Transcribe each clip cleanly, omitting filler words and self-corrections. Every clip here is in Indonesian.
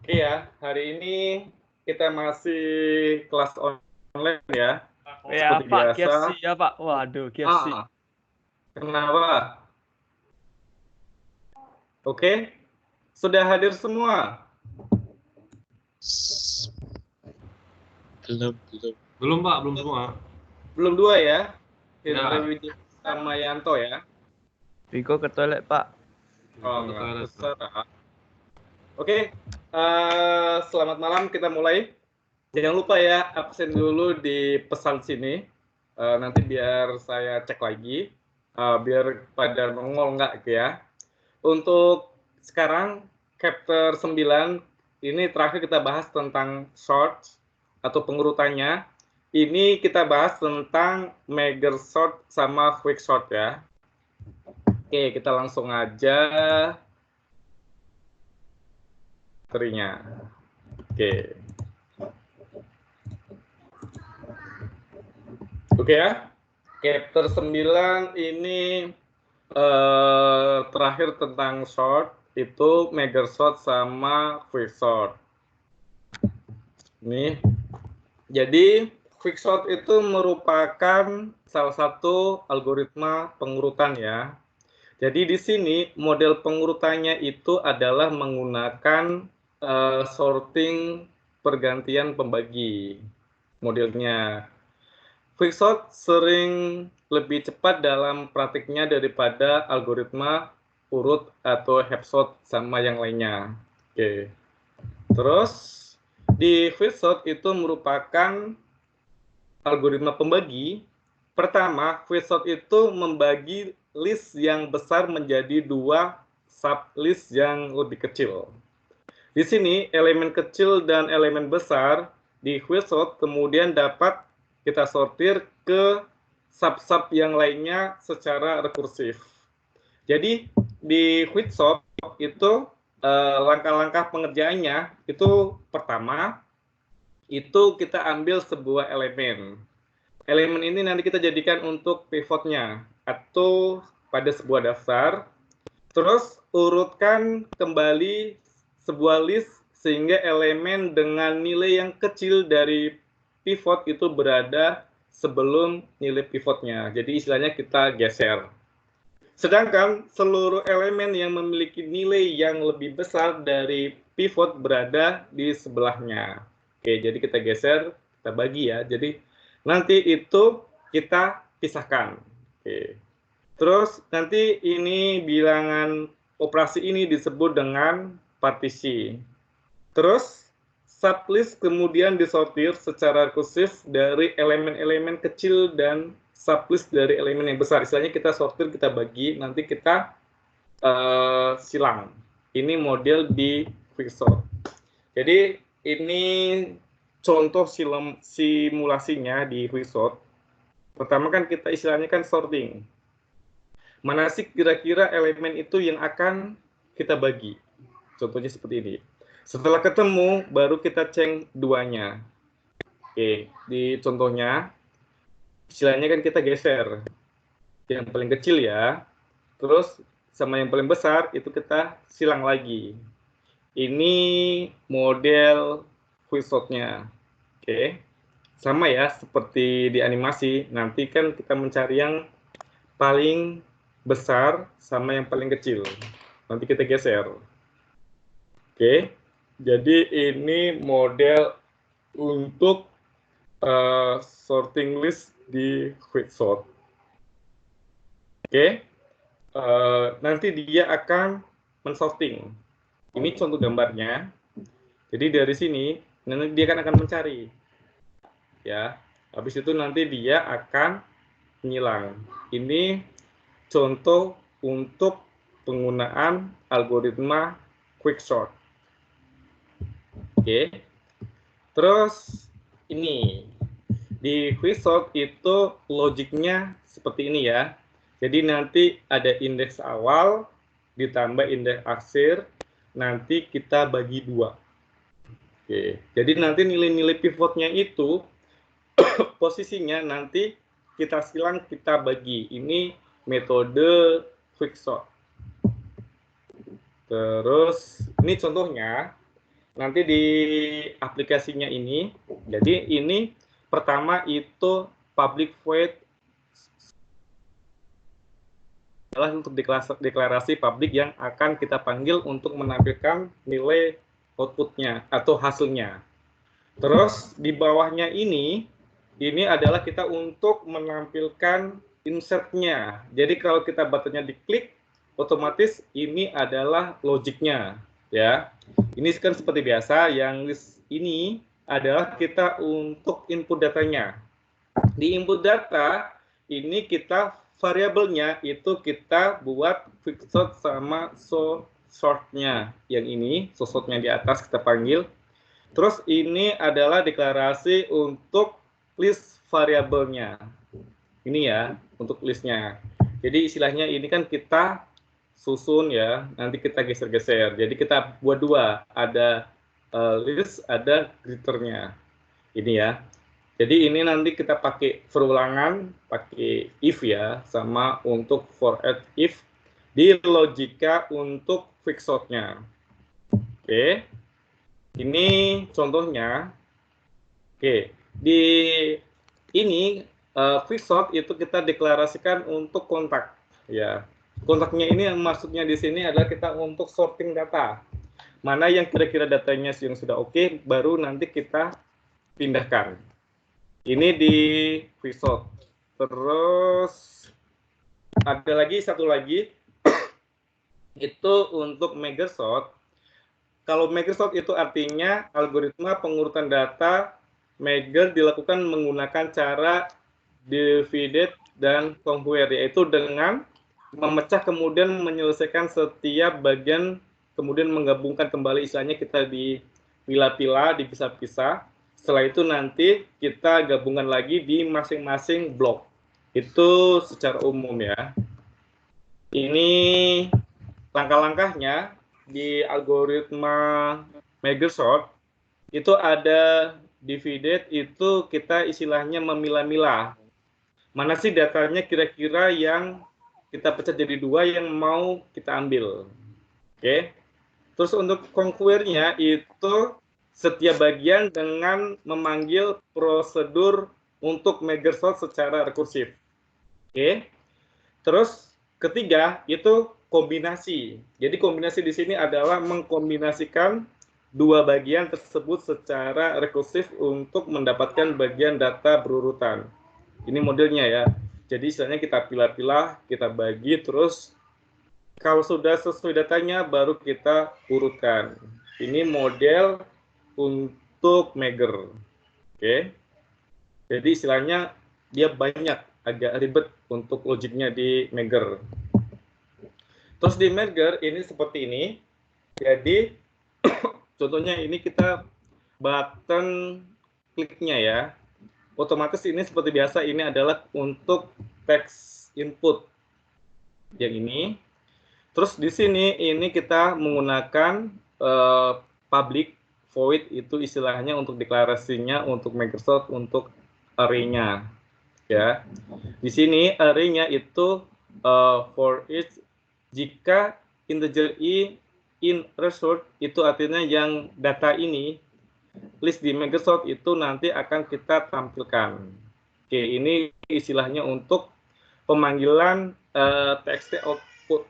Oke ya, hari ini kita masih kelas online ya, Ya, seperti Pak, biasa. KFC ya, Pak. Waduh, KFC. Kenapa? Oke, sudah hadir semua? Belum, Pak, belum semua. Belum dua ya? Ya. Hendra Wijaya sama Yanto ya? Viko ke toilet, Pak. Oh, Ke enggak, toilet, Pak. terserah. Oke, selamat malam, kita mulai. Jangan lupa ya, absen dulu di pesan sini. Nanti biar saya cek lagi, biar pada nongol nggak ya. Untuk sekarang, chapter 9, ini terakhir kita bahas tentang short atau pengurutannya. Ini kita bahas tentang major short sama quick short ya. Oke, kita langsung aja materinya. Oke. Oke ya. Chapter 9 ini terakhir tentang short, itu major short sama quick short. Nih. Jadi quick short itu merupakan salah satu algoritma pengurutan ya. Jadi di sini model pengurutannya itu adalah menggunakan sorting pergantian pembagi modelnya. Quicksort sering lebih cepat dalam praktiknya daripada algoritma urut atau heapsort sama yang lainnya. Oke. Terus di quicksort itu merupakan algoritma pembagi. Pertama, quicksort itu membagi list yang besar menjadi dua sublist yang lebih kecil. Di sini elemen kecil dan elemen besar di quicksort kemudian dapat kita sortir ke sub-sub yang lainnya secara rekursif. Jadi di quicksort itu langkah-langkah pengerjaannya itu pertama itu kita ambil sebuah elemen. Elemen ini nanti kita jadikan untuk pivotnya atau pada sebuah daftar. Terus urutkan kembali sebuah list sehingga elemen dengan nilai yang kecil dari pivot itu berada sebelum nilai pivotnya. Jadi istilahnya kita geser. Sedangkan seluruh elemen yang memiliki nilai yang lebih besar dari pivot berada di sebelahnya. Oke, jadi kita geser, kita bagi ya. Jadi nanti itu kita pisahkan. Oke. Terus nanti ini bilangan operasi ini disebut dengan partisi. Terus sublist kemudian disortir secara rekursif dari elemen-elemen kecil dan sublist dari elemen yang besar. Istilahnya kita sortir, kita bagi, nanti kita silang. Ini model di quicksort. Jadi ini contoh simulasinya di quicksort. Pertama kan kita istilahnya kan sorting. Mana sih kira-kira elemen itu yang akan kita bagi? Contohnya seperti ini. Setelah ketemu, baru kita cek duanya. Oke, di contohnya, istilahnya kan kita geser. Yang paling kecil ya, terus sama yang paling besar itu kita silang lagi. Ini model quicksortnya. Oke, sama ya seperti di animasi. Nanti kan kita mencari yang paling besar sama yang paling kecil. Nanti kita geser. Oke, jadi ini model untuk sorting list di quicksort. Oke, nanti dia akan mensorting. Ini contoh gambarnya. Jadi dari sini nanti dia akan mencari, ya. Habis itu nanti dia akan menyilang. Ini contoh untuk penggunaan algoritma quicksort. Oke. Terus ini di quicksort itu logiknya seperti ini ya. Jadi nanti ada indeks awal ditambah indeks akhir, nanti kita bagi 2. Oke. Jadi nanti nilai-nilai pivotnya itu posisinya nanti kita silang, kita bagi. Ini metode quicksort. Terus ini contohnya. nanti di aplikasinya ini. Jadi ini pertama itu public void adalah untuk deklarasi publik yang akan kita panggil untuk menampilkan nilai outputnya atau hasilnya. Terus di bawahnya ini adalah kita untuk menampilkan insertnya. Jadi kalau kita buttonnya diklik, otomatis ini adalah logiknya, ya. Ini kan seperti biasa, yang ini adalah kita untuk input datanya. Di input data ini kita variabelnya itu kita buat quicksort sama sortnya. Yang ini sortnya di atas kita panggil. Terus ini adalah deklarasi untuk list variabelnya. Ini ya untuk listnya. Jadi istilahnya ini kan kita susun ya, nanti kita geser-geser. Jadi kita buat dua, ada list, ada greater-nya. Ini ya. Jadi ini nanti kita pakai perulangan, pakai if ya, sama untuk for if di logika untuk quicksort-nya. Oke. Ini contohnya. Oke, di ini quicksort itu kita deklarasikan untuk kontak ya. Kontaknya ini yang maksudnya di sini adalah kita untuk sorting data. Mana yang kira-kira datanya yang sudah oke, baru nanti kita pindahkan. Ini di quicksort. Terus ada lagi satu lagi itu untuk megasort. Kalau megasort itu artinya algoritma pengurutan data Megger dilakukan menggunakan cara divided dan conquer, yaitu dengan memecah kemudian menyelesaikan setiap bagian, kemudian menggabungkan kembali, istilahnya kita dipilah-pilah, dipisah-pisah. Setelah itu nanti kita gabungkan lagi di masing-masing blok. Itu secara umum ya. Ini langkah-langkahnya di algoritma megasort itu ada divided, itu kita istilahnya memilah-milah. Mana sih datanya kira-kira yang kita pecah jadi dua yang mau kita ambil. Oke. Terus untuk conquer-nya itu setiap bagian dengan memanggil prosedur untuk megasort secara rekursif. Oke. Terus ketiga itu kombinasi. Jadi kombinasi di sini adalah mengkombinasikan dua bagian tersebut secara rekursif untuk mendapatkan bagian data berurutan. Ini modelnya ya. Jadi istilahnya kita pilah-pilah, kita bagi, terus kalau sudah sesuai datanya baru kita urutkan. Ini model untuk Megger. Oke. Jadi istilahnya dia banyak, agak ribet untuk logiknya di Megger. Terus di Megger ini seperti ini. Jadi contohnya ini kita button kliknya ya. Otomatis ini seperti biasa, ini adalah untuk text input. Yang ini. Terus di sini ini kita menggunakan public void, itu istilahnya untuk deklarasinya untuk Microsoft untuk array-nya. Ya. Di sini array-nya itu for each, jika integer i in result, itu artinya yang data ini list di Microsoft itu nanti akan kita tampilkan. Oke, ini istilahnya untuk pemanggilan txt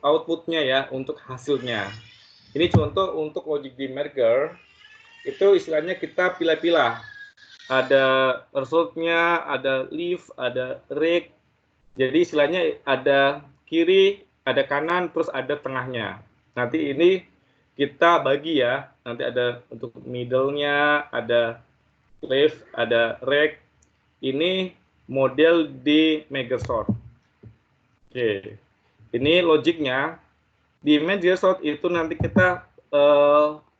outputnya ya, untuk hasilnya. Ini contoh untuk logic di merger, itu istilahnya kita pilih-pilih. Ada resultnya, ada leaf, ada rake. Jadi istilahnya ada kiri, ada kanan, terus ada tengahnya. Nanti ini kita bagi ya, nanti ada untuk middle-nya, ada left, ada right. Ini model di megasort. Oke, ini logiknya. Di megasort itu nanti kita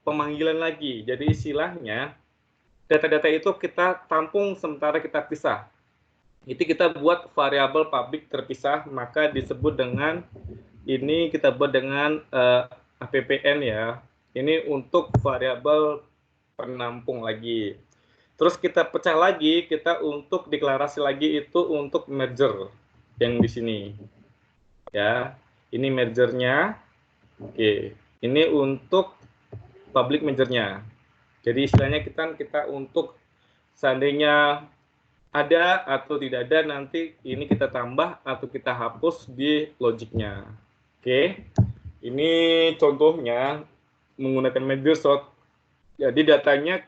pemanggilan lagi. Jadi istilahnya data-data itu kita tampung sementara kita pisah. Itu kita buat variabel public terpisah, maka disebut dengan ini kita buat dengan APPN ya. Ini untuk variabel penampung lagi. Terus kita pecah lagi, kita untuk deklarasi lagi itu untuk merger yang di sini. Ya, ini mergernya. Oke, ini untuk public mergernya. Jadi istilahnya kita untuk seandainya ada atau tidak ada, nanti ini kita tambah atau kita hapus di logiknya. Oke, ini contohnya menggunakan merge sort. Jadi datanya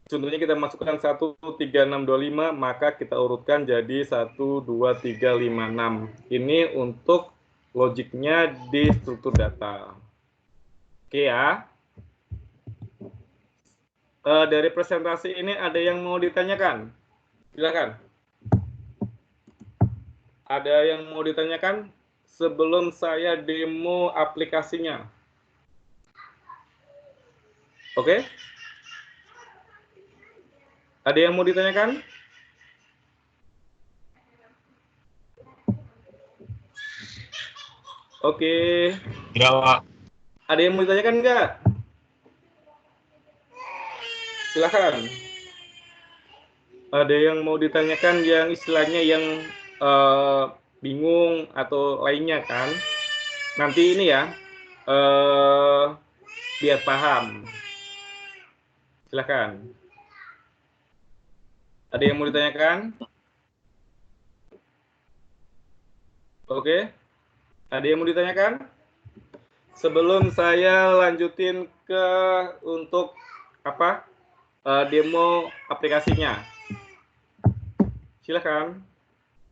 contohnya kita masukkan 1, 3, 6, 2, 5, maka kita urutkan jadi 1, 2, 3, 5, 6. Ini untuk logiknya di struktur data. Oke ya. Dari presentasi ini ada yang mau ditanyakan? Silakan. Ada yang mau ditanyakan sebelum saya demo aplikasinya? Oke? Ada yang mau ditanyakan? Oke. Tidak, Pak. Ada yang mau ditanyakan enggak? Silakan. Ada yang mau ditanyakan yang istilahnya yang bingung atau lainnya kan? Nanti ini ya, biar paham. Silakan. Ada yang mau ditanyakan? Oke. Ada yang mau ditanyakan? Sebelum saya lanjutin ke untuk apa? Demo aplikasinya. Silakan.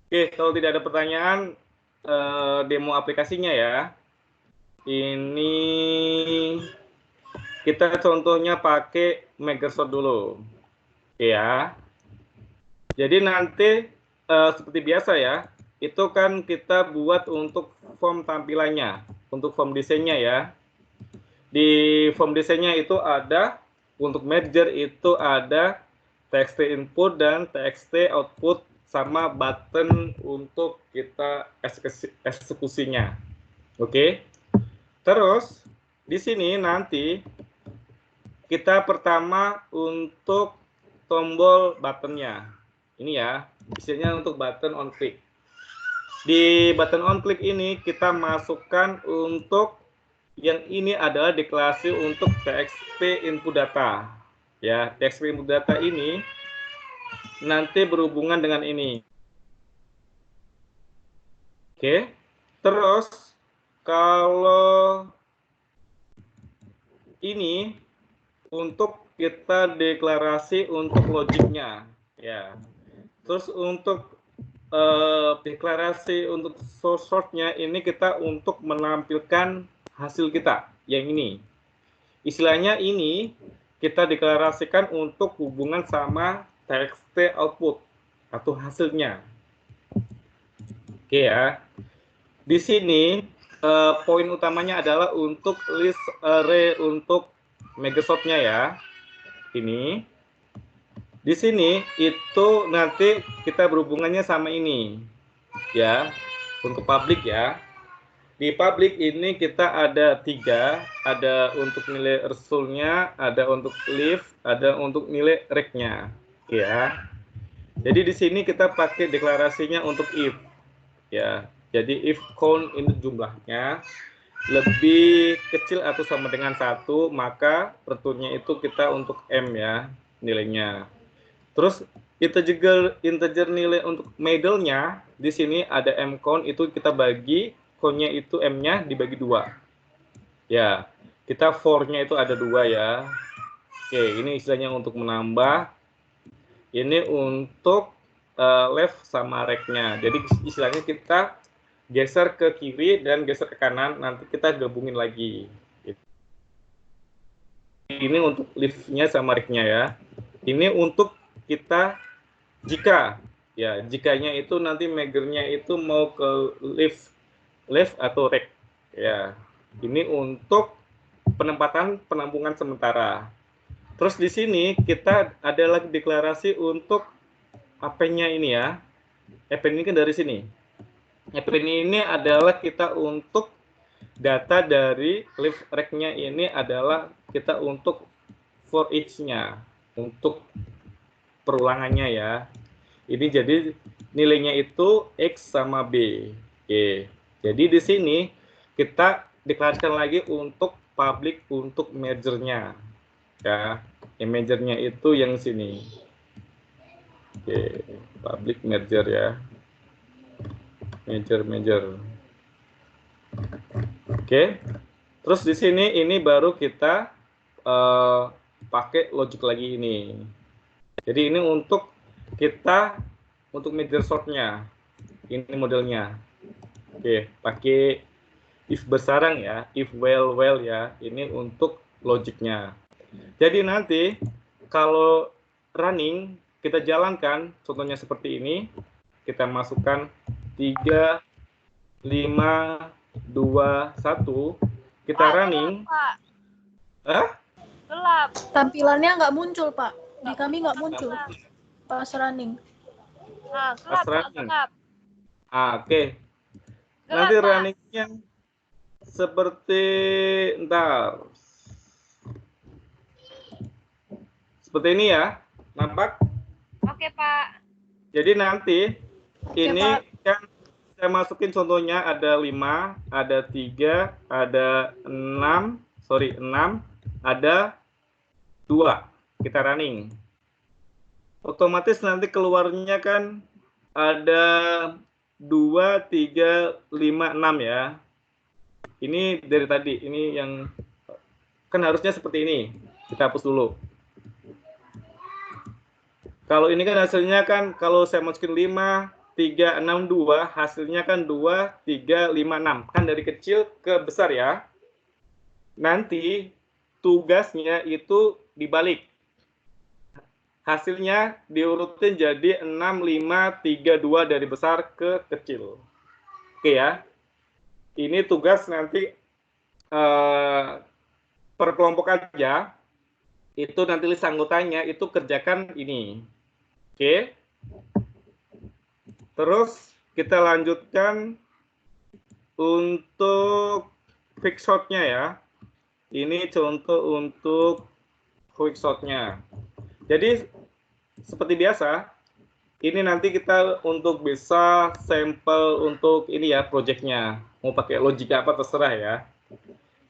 Oke, kalau tidak ada pertanyaan, demo aplikasinya ya. Ini kita contohnya pakai Meggersort dulu. Oke ya. Jadi nanti seperti biasa ya, itu kan kita buat untuk form tampilannya, untuk form desainnya ya. Di form desainnya itu ada, untuk merger itu ada txt input dan txt output sama button untuk kita eksekusinya. Oke. Terus di sini nanti kita pertama untuk tombol buttonnya. Ini ya, isinya untuk button on click. Di button on click ini kita masukkan untuk yang ini adalah deklarasi untuk txt input data. Ya, txt input data ini nanti berhubungan dengan ini. Oke. Terus kalau ini untuk kita deklarasi untuk logiknya, ya. Terus untuk deklarasi untuk source-nya ini kita untuk menampilkan hasil kita yang ini. Istilahnya ini kita deklarasikan untuk hubungan sama txt output atau hasilnya. Oke ya. Di sini poin utamanya adalah untuk list array untuk Meggersort-nya ya. Ini. Di sini itu nanti kita berhubungannya sama ini. Ya, untuk public ya. Di public ini kita ada 3, ada untuk nilai resultnya, ada untuk leaf, ada untuk nilai rec-nya. Ya. Jadi di sini kita pakai deklarasinya untuk if. Ya. Jadi if count ini jumlahnya lebih kecil atau sama dengan 1, maka returnnya itu kita untuk M ya, nilainya. Terus integer nilai untuk middle-nya di sini ada M count, itu kita bagi count-nya itu M-nya dibagi 2. Ya, kita for-nya itu ada 2 ya. Oke, ini istilahnya untuk menambah. Ini untuk left sama right-nya. Jadi istilahnya kita geser ke kiri dan geser ke kanan, nanti kita gabungin lagi. Ini untuk left-nya sama right-nya ya. Ini untuk kita jikanya itu nanti megernya itu mau ke left atau right ya. Ini untuk penampungan sementara. Terus di sini kita ada lagi deklarasi untuk append-nya ini ya. Append ini kan dari sini. Append ini adalah kita untuk data dari left rec-nya ini adalah kita untuk for each-nya, untuk perulangannya ya. Ini jadi nilainya itu X sama B. Oke. Jadi di sini kita deklarasikan lagi untuk public untuk merger-nya. ya. Imagernya itu yang sini. Oke, public merger ya. Major. Oke. Terus di sini ini baru kita pakai logic lagi ini. Jadi ini untuk kita untuk major sort-nya. Ini modelnya. Oke, pakai if bersarang ya, if well ya. Ini untuk logiknya. Jadi nanti kalau running kita jalankan, contohnya seperti ini, kita masukkan 3, 5, 2, 1, kita running. Pak. Hah? Gelap. Tampilannya nggak muncul, Pak. Di kami nggak muncul pas running. Nah, Pas gelap, Pak, running. gelap. Oke. Gelap, Nanti Pak. runningnya seperti seperti ini ya, nampak? Oke, Pak. Jadi nanti Oke, ini Pak. kan saya masukin contohnya ada 5, ada 3, ada 6, ada 2. Kita running. Otomatis nanti keluarnya kan ada 2, 3, 5, 6 ya. Ini dari tadi, ini yang kan harusnya seperti ini. Kita hapus dulu. Kalau ini kan hasilnya kan kalau saya masukin 5, 3, 6, 2, hasilnya kan 2, 3, 5, 6. Kan dari kecil ke besar ya. Nanti tugasnya itu dibalik. Hasilnya diurutin jadi 6, 5, 3, 2 dari besar ke kecil. Oke ya. Ini tugas nanti per kelompok aja. Itu nanti list anggotanya itu kerjakan ini. Oke. Terus kita lanjutkan untuk quickshot-nya ya. Ini contoh untuk quickshot-nya. Jadi seperti biasa, ini nanti kita untuk bisa sampel untuk ini ya project-nya. Mau pakai logika apa terserah ya.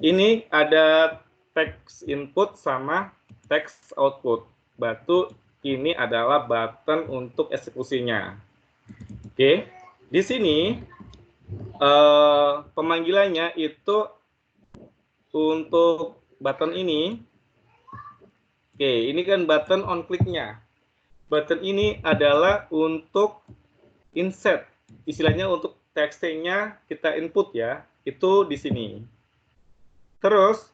Ini ada text input sama text output. Ini adalah button untuk eksekusinya. Oke, di sini pemanggilannya itu untuk button ini. Oke, ini kan button on click-nya. Button ini adalah untuk insert. Istilahnya untuk texting-nya kita input ya. Itu di sini. Terus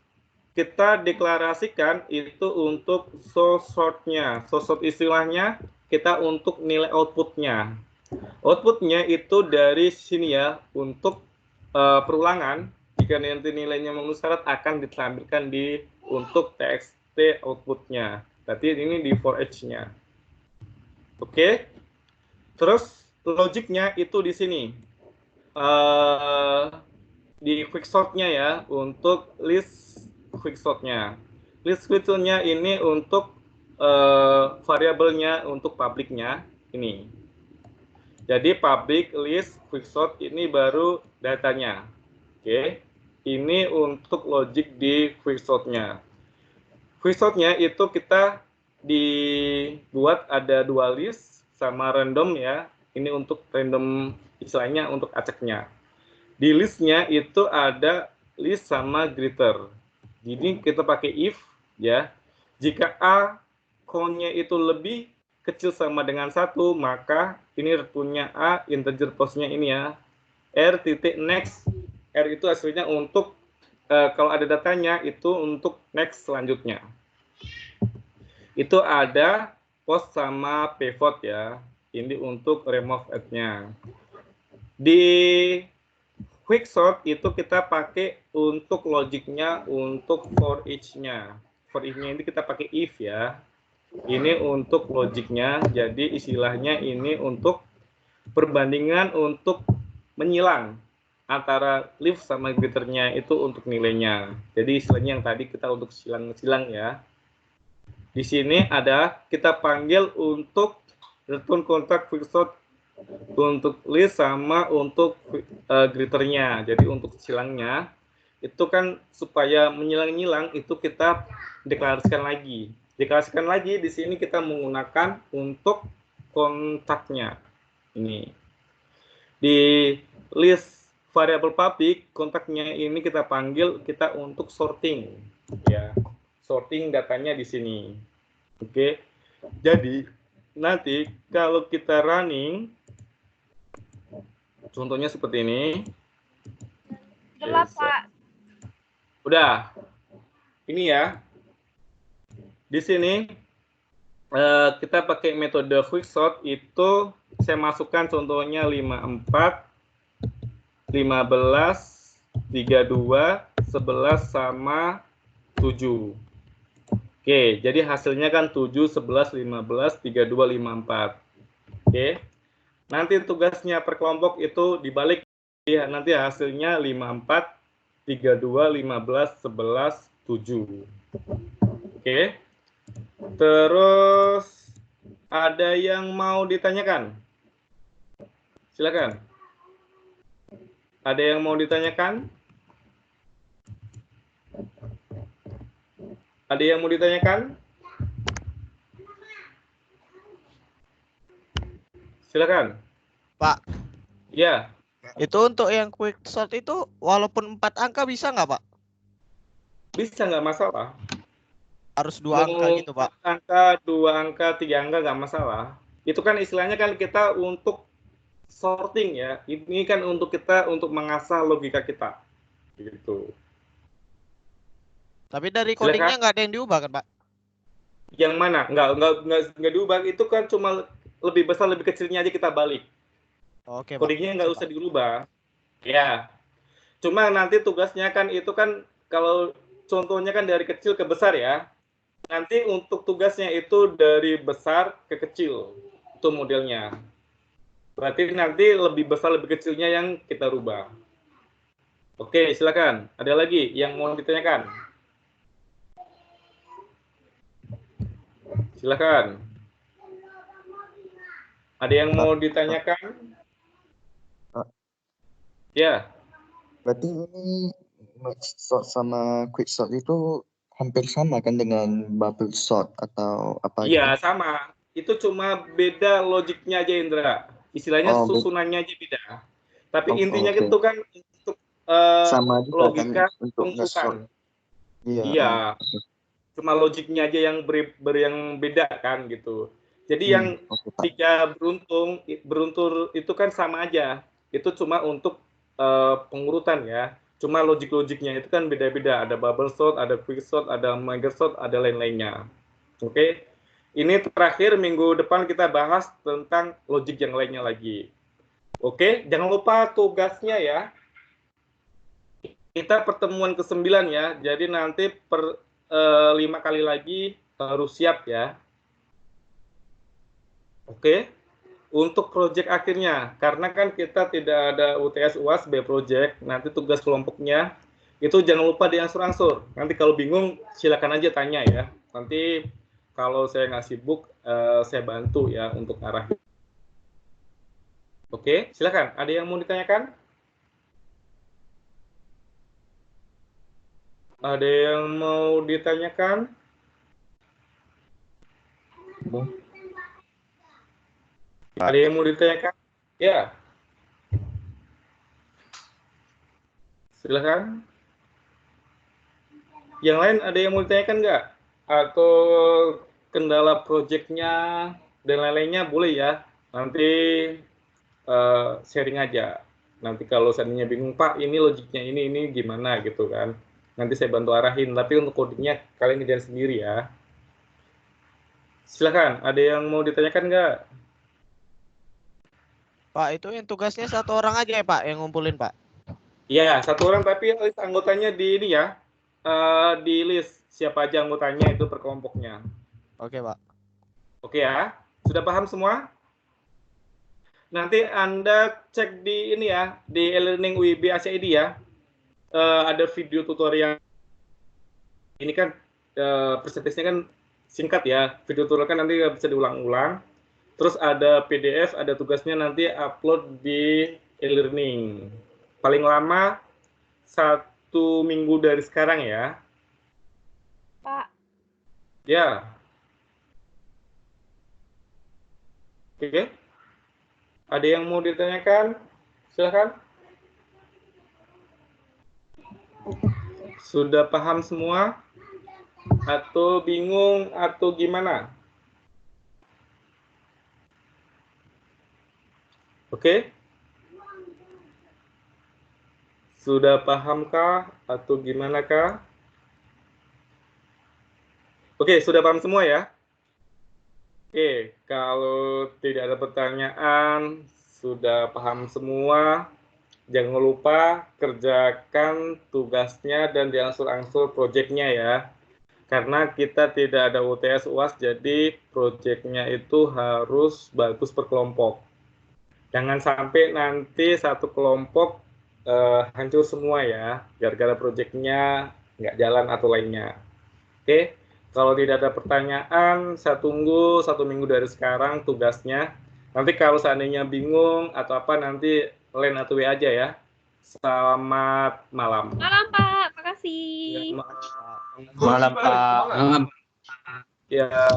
kita deklarasikan itu untuk source sort-nya. Source sort istilahnya kita untuk nilai output-nya. Output-nya itu dari sini ya, untuk perulangan. Jika nanti nilainya memenuhi syarat akan ditampilkan di untuk txt output-nya. Berarti ini di for each-nya. Oke. Terus logiknya itu di sini. Di quickshot-nya ya, untuk list quickshot-nya. List quickshot-nya ini untuk variabelnya untuk public-nya ini. Jadi public list quickshot ini baru datanya. Oke. Ini untuk logic di quickshot-nya. Quickshot-nya itu kita dibuat ada 2 list sama random ya. Ini untuk random istilahnya untuk acaknya. Di listnya itu ada list sama greater. Jadi kita pakai if ya. Jika A count-nya itu lebih kecil sama dengan 1, maka ini punya A integer post-nya ini ya. R titik next. R itu hasilnya untuk kalau ada datanya itu untuk next selanjutnya. Itu ada post sama pivot ya. Ini untuk remove add-nya. Di quickshot itu kita pakai untuk logiknya untuk for each-nya. For each-nya ini kita pakai if ya. Ini untuk logiknya. Jadi istilahnya ini untuk perbandingan untuk menyilang antara leaf sama greater-nya itu untuk nilainya. Jadi istilahnya yang tadi kita untuk silang-silang ya. Di sini ada kita panggil untuk return kontak quickshot untuk list sama untuk greater-nya. Jadi untuk silangnya itu kan supaya menyilang-nyilang itu kita deklarasikan lagi. Deklarasikan lagi di sini kita menggunakan untuk kontaknya. Ini. Di list variabel public, kontaknya ini kita panggil kita untuk sorting. Ya, sorting datanya di sini. Oke. Jadi, nanti kalau kita running, contohnya seperti ini. Gelap, Pak. Udah. Ini ya. Di sini kita pakai metode quicksort itu saya masukkan contohnya 54, 15, 32, 11 sama 7. Oke, jadi hasilnya kan 7, 11, 15, 32, 54. Oke. Nanti tugasnya per kelompok itu dibalik ya, nanti hasilnya 54, 32, 15, 11, 7. Oke. Terus ada yang mau ditanyakan? Silakan. Ada yang mau ditanyakan? Ada yang mau ditanyakan? Silakan. Pak, Ya, itu untuk yang quick sort itu walaupun 4 angka bisa nggak, Pak? bisa nggak masalah. Harus 2 angka Mau gitu, Pak. angka, 2 angka, 3 angka nggak masalah. Itu kan istilahnya kan kita untuk sorting ya. Ini kan untuk kita untuk mengasah logika kita. Gitu. Tapi dari Silakan. codingnya nggak ada yang diubah kan, Pak? Yang mana? Nggak diubah. Itu kan cuma lebih besar, lebih kecilnya aja kita balik. Oke, Pak. Codingnya nggak usah dirubah. Ya. Cuma nanti tugasnya kan itu kan kalau contohnya kan dari kecil ke besar ya. Nanti untuk tugasnya itu dari besar ke kecil. Itu modelnya. Berarti nanti lebih besar, lebih kecilnya yang kita rubah. Oke, silakan. Ada lagi yang mau ditanyakan? Silakan. Ada yang mau ditanyakan? Ya. Berarti ini merge sort sama quick sort itu hampir sama kan dengan bubble sort atau apa Iya, gitu? sama. Itu cuma beda logiknya aja, Indra. Istilahnya Oh, susunannya aja beda. Tapi Oh, intinya oke. itu kan untuk Sama juga logika kan untuk nge-sort. pengurutan. Iya. Iya. Oke. Cuma logiknya aja yang yang beda kan gitu. Jadi yang Oke, Pak. 3 beruntur itu kan sama aja. Itu cuma untuk pengurutan ya. Cuma logik-logiknya itu kan beda-beda. Ada bubble sort, ada quick sort, ada mega sort, ada lain-lainnya. Oke. Ini terakhir minggu depan kita bahas tentang logik yang lainnya lagi. Oke, jangan lupa tugasnya ya. Kita pertemuan ke-9 ya. Jadi nanti 5 kali lagi harus siap ya. Oke. Untuk proyek akhirnya, karena kan kita tidak ada UTS UAS B project, nanti tugas kelompoknya itu jangan lupa diansur-ansur. Nanti kalau bingung silakan aja tanya ya. Nanti kalau saya nggak sibuk, saya bantu ya untuk arahin. Oke, silakan. Ada yang mau ditanyakan? Ada yang mau ditanyakan? Pak. Ada yang mau ditanyakan? Ya. Silakan. Yang lain ada yang mau ditanyakan nggak? Atau kendala proyeknya dan lain-lainnya boleh ya. Nanti sharing aja. Nanti kalau seandainya bingung, Pak, ini logiknya ini gimana gitu kan. Nanti saya bantu arahin. Tapi untuk codingnya kalian kerjain sendiri ya. Silakan. Ada yang mau ditanyakan nggak? Pak, itu yang tugasnya 1 orang aja ya, Pak, yang ngumpulin, Pak? Iya, 1 orang tapi list anggotanya di ini ya. Di list siapa aja anggotanya itu per kelompoknya. Oke, Pak. Oke ya. Sudah paham semua? Nanti Anda cek di ini ya, di e-learning UIB ACID ya. Ada video tutorial. Ini kan presentasinya kan singkat ya. Video tutorial kan nanti bisa diulang-ulang. Terus ada PDF, ada tugasnya nanti upload di e-learning. Paling lama 1 minggu dari sekarang ya. Pak, Ya. Oke. Ada yang mau ditanyakan? Silakan. Sudah paham semua? Atau bingung atau gimana? Oke? Sudah pahamkah atau gimana kah? Oke, sudah paham semua ya? Oke, kalau tidak ada pertanyaan, sudah paham semua, jangan lupa kerjakan tugasnya dan diangsur-angsur proyeknya ya. Karena kita tidak ada UTS UAS, jadi proyeknya itu harus bagus per kelompok. Jangan sampai nanti satu kelompok hancur semua ya, gara-gara proyeknya nggak jalan atau lainnya. Oke, kalau tidak ada pertanyaan, saya tunggu 1 minggu dari sekarang tugasnya. Nanti kalau seandainya bingung atau apa, nanti line atau WA aja ya. Selamat malam. Malam, Pak. Makasih. Malam, Pak. Malam. Ya.